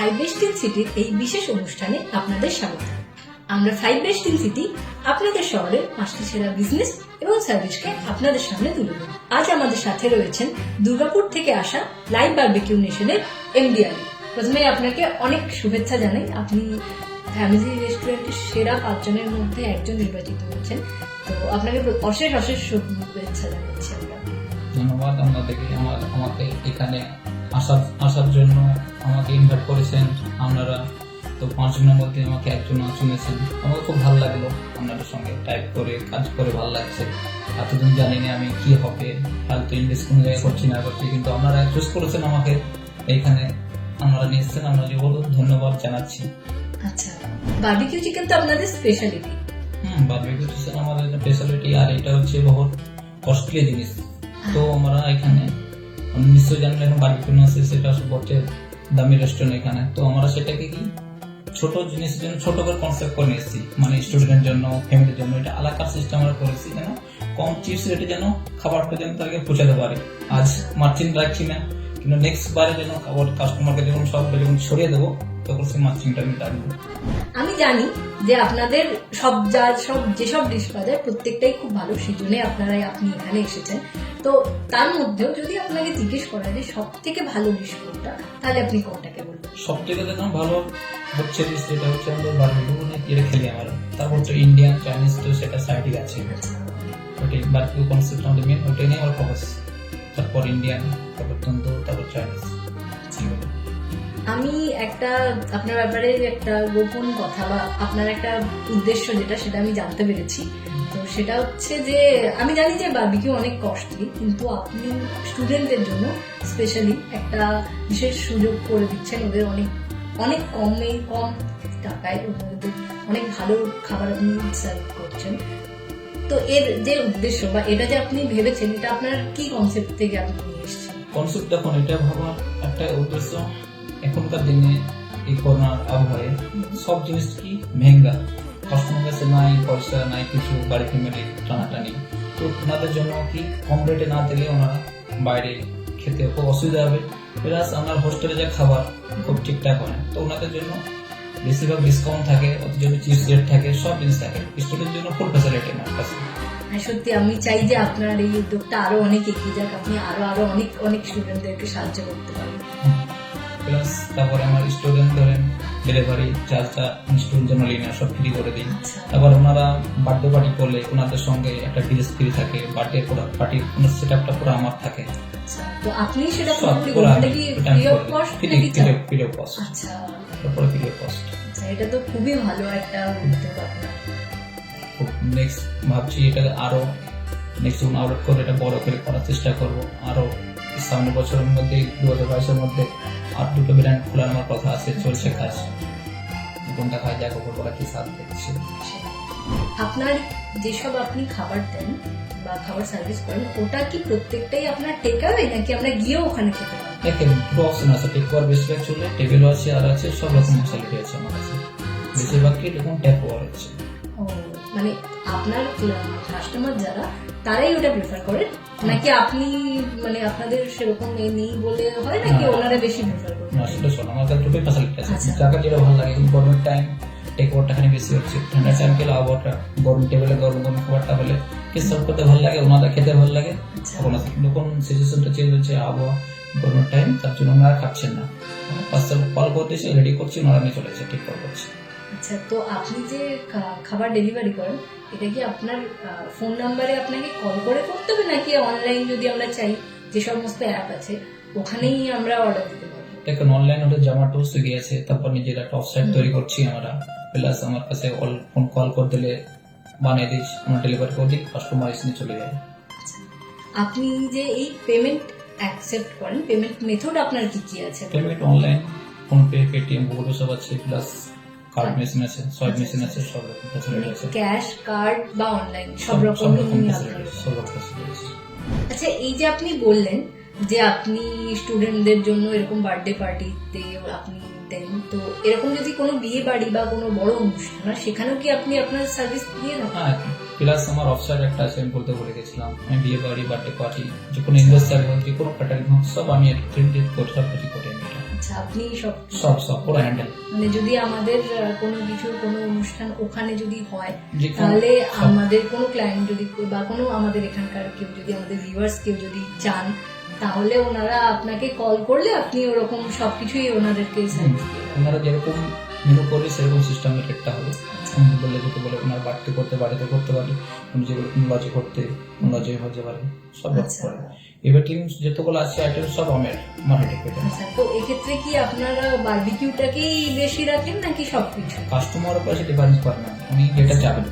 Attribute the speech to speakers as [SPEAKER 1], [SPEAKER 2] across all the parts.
[SPEAKER 1] Five best in সিটির এই বিশেষ অনুষ্ঠানে আপনাদের স্বাগত। আমরা ফাইভ বেস্ট ইন সিটি আপনাদের শহরের 5টি সেরা বিজনেস এবং সার্ভিসকে আপনাদের সামনে তুলে ধরব। আজ আমাদের সাথে রয়েছেন দুর্গাপুর থেকে আসা লাইভ বারবিকিউ নেশনের এমডি আলী। প্রথমে আপনাকে অনেক শুভেচ্ছা জানাই, আপনি ফ্যামিলি রেস্টুরেন্টের সেরা 5 জনের মধ্যে একজন নির্বাচিত হয়েছেন। তো আপনাকে অশেষ অশেষ শুভেচ্ছা জানাচ্ছি আমরা।
[SPEAKER 2] ধন্যবাদ আপনাদেরকে আমাকে এখানে আসার জন্য আমাকে ইনভাইট করেছেন আপনারা। তো 5 জনের মধ্যে আমাকে একজন চুনেছেন, আমাকে খুব ভালো লাগলো। আপনাদের সঙ্গে টাইপ করে কাজ করে ভালো লাগছে। এতদিন জানিনি আমি কি হবে, ফালতু ইংলিশ কোনো জায়গায় করছি না করছি, কিন্তু আপনারা চুজ করেছেন আমাকে, এইখানে আপনারা নিয়ে এসেছেন, আপনাদের বহুত ধন্যবাদ জানাচ্ছি।
[SPEAKER 1] আচ্ছা, বারবিকিউ চিকেন তো আপনাদের স্পেশালিটি।
[SPEAKER 2] বারবিকিউ চিকেন আমাদের স্পেশালিটি, আর এটা হচ্ছে বহুত কস্টলি জিনিস। তো আমরা এখানে নিশ্চয়ই জানেন এখন বারবিকিউ আছে, সেটা সবচেয়ে দামি রেস্টুরেন্ট এখানে। তো আমরা সেটাকে কি ছোট জিনিসের জন্য ছোট করে কনসেপ্ট করে নিয়েছি, মানে স্টুডেন্টের জন্য, ফ্যামিলির জন্য এটা আলাদা সিস্টেম আমরা করেছি, যেন কম চিপস রেটে যেন খাবারটা যেন তাকে পৌঁছাতে পারে। আজ মার্জিন রাখছি না, কিন্তু নেক্সট বারে যেন কাস্টমারকে যখন সব ছড়িয়ে দেবো তখন সেই মার্জিনটা আমি রাখবো।
[SPEAKER 1] আমি জানি যে আপনাদের যেসব ডিশ বাজার প্রত্যেকটাই খুব ভালো, সেজন্য আপনি এখানে এসেছেন। তো তার মধ্যেও যদি আপনাকে জিজ্ঞেস করা যায় সব থেকে ভালো ডিশ কোনটা, তাহলে আপনি কোনটাকে বলবেন?
[SPEAKER 2] সব থেকে যেন ভালো হচ্ছে ডিশ যেটা হচ্ছে আমাদের বারবিকিউ এটা খেলি আমরা। তারপর তো ইন্ডিয়ান চাইনিজ তো সেটা সাইডে আছে, ওটাই বারবিকিউ কনসেপ্ট আমাদের মেন, ওটাই নিয়ে আমার ফোকাস। তারপর ইন্ডিয়ান, তারপর তন্দুর, তারপর চাইনিজ।
[SPEAKER 1] আমি একটা আপনার ব্যাপারে একটা গোপন কথা বা আপনার একটা উদ্দেশ্য সেটা আমি জানতে পেরেছি। তো সেটা হচ্ছে যে আমি জানি যে বারবিকিউ অনেক কস্টলি, কিন্তু আপনি স্টুডেন্টদের জন্য স্পেশালি একটা বিশেষ সুযোগ করে দিচ্ছেন। ওদের অনেক কম টাকায় ওদের অনেক ভালো খাবার আপনি সার্ভ করছেন। তো এর যে উদ্দেশ্য বা এটা যে আপনি ভেবেছেন, এটা আপনার কি কনসেপ্ট থেকে আপনি নিয়ে এসেছেন?
[SPEAKER 2] কনসেপ্ট দেখুন, এটা ভাবার একটা উদ্দেশ্য, এখনকার দিনে এই করোনার আবহাওয়ায় সব জিনিস কি মেহেঙ্গা, কাস্টমার কাছে নাই পয়সা, নাই কিছু, বাড়ি ফ্যামিলি টানাটানি। তো ওনাদের জন্য কি কম রেটে না দিলে ওনারা বাইরে খেতে খুব অসুবিধা হবে, প্লাস আমার হোস্টেলে যা খাবার খুব ঠিকঠাক হয় না। তো ওনাদের জন্য বেশিরভাগ ডিসকাউন্ট থাকে, ওদের জন্য চিপস রেট থাকে, সব জিনিস থাকে, স্টুডেন্টের জন্য ফুল ফ্যাসিলিটি আমার কাছে।
[SPEAKER 1] সত্যি আমি চাই যে আপনার এই উদ্যোগটা আরো অনেক এগিয়ে যাক, আপনি আরো অনেক স্টুডেন্টদেরকে সাহায্য করতে পারেন।
[SPEAKER 2] প্লাস তারপরে আমার স্টুডেন্ট ধরেন ডেলিভারি চার্জটা স্টুডেন্ট জন্য লিনার সব ফ্রি করে দিই। তারপর ওনারা বার্থডে পার্টি করলে ওনাদের সঙ্গে একটা ডিরেস ফ্রি থাকে, বার্থডে পার্টি সেট আপটা পুরো আমার থাকে।
[SPEAKER 1] তো আপনি সেটা এটা তো খুবই ভালো একটা উদ্যোগ আপনার।
[SPEAKER 2] নেক্সট ভাবছি এটা আরো নেক্সট আপলোড করে এটা বড় করে করার চেষ্টা করবো। আরো সামনের বছরের মধ্যে 2022-এর মধ্যে আর 2টো ব্র্যান্ড খোলার আমার কথা আছে, চলছে কাজ। কোনটা খাই যাক ওপরটা কি সাথ দেখছি।
[SPEAKER 1] আপনার যেসব আপনি খাবার দেন বা খাবার সার্ভিস করেন, ওটা কি প্রত্যেকটাই আপনার টেক আওয়ে নাকি আমরা গিয়েও ওখানে খেতে পারি?
[SPEAKER 2] দেখেন দুটো অপশন আছে, টেক ওয়ার বেশিরভাগ চলে, টেবিলও আছে আর আছে সব রকম ফ্যাসিলিটি আছে আমার কাছে। বেশিরভাগ কি দেখুন টেক ওয়ার আছে।
[SPEAKER 1] মানে আপনার কাস্টমার যারা তারাই ওটা প্রেফার করেন নাকি আপনি মানে আপনাদের সেরকম নেই বলে হয় নাকি ওনারা বেশি প্রেফার করেন?
[SPEAKER 2] না, সেটা শোনো, আমার কাছে দুটোই ফ্যাসিলিটি আছে। যাকে যেটা ভালো লাগে, গরমের টাইম টেক ওয়ারটা খানি বেশি হচ্ছে, ঠান্ডার টাইম গেলে আবহাওয়াটা গরম টেবিলে গরম খাবারটা হলে কি সার্ভ করতে ভালো লাগে, ওনারা খেতে ভালো লাগে। যখন সিচুয়েশনটা চেঞ্জ হচ্ছে আবহাওয়া গরমের টাইম, তার জন্য ওনারা খাচ্ছেন না, পার্সেল কল করতে এসে রেডি করছি, ওনারা নিয়ে চলে এসে ঠিক করছে।
[SPEAKER 1] আচ্ছা, তো আপনি যে খাবার ডেলিভারি করেন, এটা কি আপনার ফোন নাম্বারে আপনাকে কল করে করতে হবে নাকি অনলাইন যদি আমরা চাই যে সমস্ত অ্যাপ আছে ওখানেই আমরা অর্ডার দিতে পারবো?
[SPEAKER 2] দেখুন অনলাইন ওদের জোম্যাটো সুইগি আছে, তারপর নিজের একটা ওয়েবসাইট তৈরি করছি আমরা, প্লাস আমার কাছে ফোন কল করে দিলে বানিয়ে দিই, আমরা ডেলিভারি করে দিই, কাস্টমার এসে চলে যায়।
[SPEAKER 1] আপনি যে এই পেমেন্ট অ্যাকসেপ্ট করেন, পেমেন্ট মেথড আপনার কি কি আছে?
[SPEAKER 2] Payment online, PhonePe, Paytm, Google সব আছে, প্লাস কার্ড মেশিন আছে, সোয়াইপ মেশিন আছে, সব রকম ফ্যাসিলিটি আছে।
[SPEAKER 1] ক্যাশ, কার্ড বা অনলাইন সব রকম
[SPEAKER 2] ফ্যাসিলিটি।
[SPEAKER 1] আচ্ছা, এই যে আপনি বললেন যে আপনি স্টুডেন্টদের জন্য এরকম বার্থডে পার্টিতে আপনি দেন, তো এরকম যদি কোনো বিয়ে বাড়ি বা কোনো বড় অনুষ্ঠান হয় সেখানেও কি আপনি আপনার সার্ভিস দিয়ে দেন?
[SPEAKER 2] হ্যাঁ, প্লাস আমার ওয়েবসাইট একটা আছে, আমি বলতে ভুলে গেছিলাম, আমি বিয়ে বাড়ি, বার্থডে পার্টি, যে কোনো ইনভেস্টার হোক, যে কোনো ক্যাটারিং হোক, সব আমি ক্রেডিট করে সব কিছু করে আমি।
[SPEAKER 1] আচ্ছা, আপনি সব
[SPEAKER 2] সব পুরো হ্যান্ডেল।
[SPEAKER 1] মানে যদি আমাদের কোনো কিছু কোনো অনুষ্ঠান ওখানে যদি হয়,
[SPEAKER 2] যেখানে
[SPEAKER 1] তাহলে
[SPEAKER 2] সব-
[SPEAKER 1] আমাদের কোনো ক্লায়েন্ট যদি বা কোনো আমাদের এখানকার কেউ যদি আমাদের ভিউয়ার্স কেউ যদি চান, তাহলে ওনারা আপনাকে কল করলে আপনি ওরকম সবকিছুই ওনাদেরকে সার্ভিস দিয়ে দেবেন।
[SPEAKER 2] ওনারা যেরকম মেনু করবে সেরকম সিস্টেমের একটা হবে। উনি বললে যেতে বলে ওনার বাড়িতে করতে বাড়িতে করতে পারে, উনি যেগুলো লজে করতে লজে হতে পারে, সব
[SPEAKER 1] আচ্ছা।
[SPEAKER 2] করে। এবার টিম যতগুলো আছে আইটেম সব আমার হেডেক।
[SPEAKER 1] আচ্ছা, তো এক্ষেত্রে কি আপনারা বারবিকিউটাকেই বেশি রাখেন নাকি সবকিছু?
[SPEAKER 2] কাস্টমারের কাছে ডিফারেন্স করে না, উনি যেটা চাবেন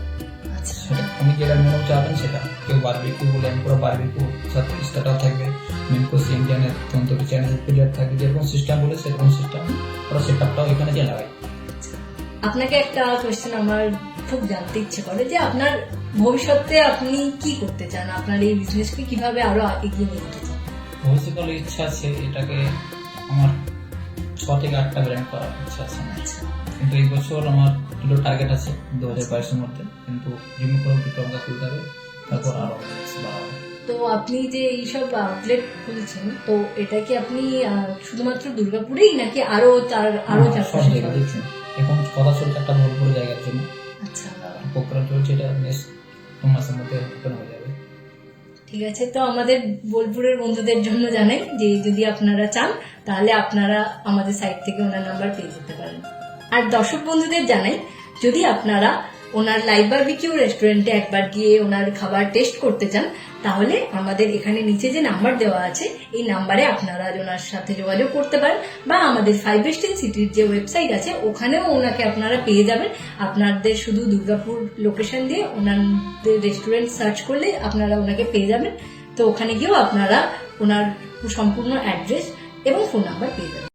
[SPEAKER 1] আচ্ছা,
[SPEAKER 2] সেটা, উনি যেটা মেনু চাবেন সেটা। কেউ বারবিকিউ বলে আমি পুরো বারবিকিউ সাথে স্টার্টার থাকবে, মেন কোর্স ইন্ডিয়ানের তন্দুরি চ্যানেল পিরিয়ড থাকবে, যেরকম সিস্টেম বলে সেরকম সিস্টেম পুরো সেটআপটাও এখানে যে লাগাই।
[SPEAKER 1] আপনাকে একটা কোয়েশ্চেন আমার খুব জানতে ইচ্ছে করে যে আপনার ভবিষ্যতে আপনি কি করতে চান, আপনার এই বিজনেসকে কিভাবে আরো এগিয়ে নিয়ে যেতে চান?
[SPEAKER 2] ভবিষ্যৎকালে ইচ্ছা আছে এটাকে আমার 6 থেকে 8টা ব্র্যান্ড করার ইচ্ছা আছে।
[SPEAKER 1] আচ্ছা,
[SPEAKER 2] কিন্তু এই বছর আমার দুটো টার্গেট আছে 2022-এর মধ্যে, কিন্তু জিম করে দুটো অঙ্কা খুলতে হবে, তারপর আরো বাড়াবো।
[SPEAKER 1] তো আপনি যে এইসব আউটলেট খুলছেন, তো এটা কি আপনি শুধুমাত্র দুর্গাপুরেই নাকি আরো আরো
[SPEAKER 2] সব
[SPEAKER 1] চারপাশে
[SPEAKER 2] জায়গায় দেখছি। এখন কথা চলছে একটা ভোলপুর জায়গার জন্য,
[SPEAKER 1] আচ্ছা,
[SPEAKER 2] প্রোগ্রাম চলছে, এটা নেক্সট 2 মাসের মধ্যে ওপেন হয়ে যাবে।
[SPEAKER 1] ঠিক আছে। তো আমাদের বোলপুরের বন্ধুদের জন্য জানাই যে যদি আপনারা চান তাহলে আপনারা আমাদের সাইট থেকে ওনার নাম্বার পেয়ে যেতে পারেন। আর দর্শক বন্ধুদের জানাই, যদি আপনারা ওনার লাইভ বারবিকিউ রেস্টুরেন্টে একবার গিয়ে ওনার খাবার টেস্ট করতে চান, তাহলে আমাদের এখানে নিচে যে নাম্বার দেওয়া আছে এই নাম্বারে আপনারা ওনার সাথে যোগাযোগ করতে পারেন, বা আমাদের 5 সিটির যে ওয়েবসাইট আছে ওখানেও ওনাকে আপনারা পেয়ে যাবেন। আপনাদের শুধু দুর্গাপুর লোকেশন দিয়ে ওনাদের রেস্টুরেন্ট সার্চ করলে আপনারা ওনাকে পেয়ে যাবেন। তো ওখানে গিয়েও আপনারা ওনার সম্পূর্ণ অ্যাড্রেস এবং ফোন নাম্বার পেয়ে যাবেন।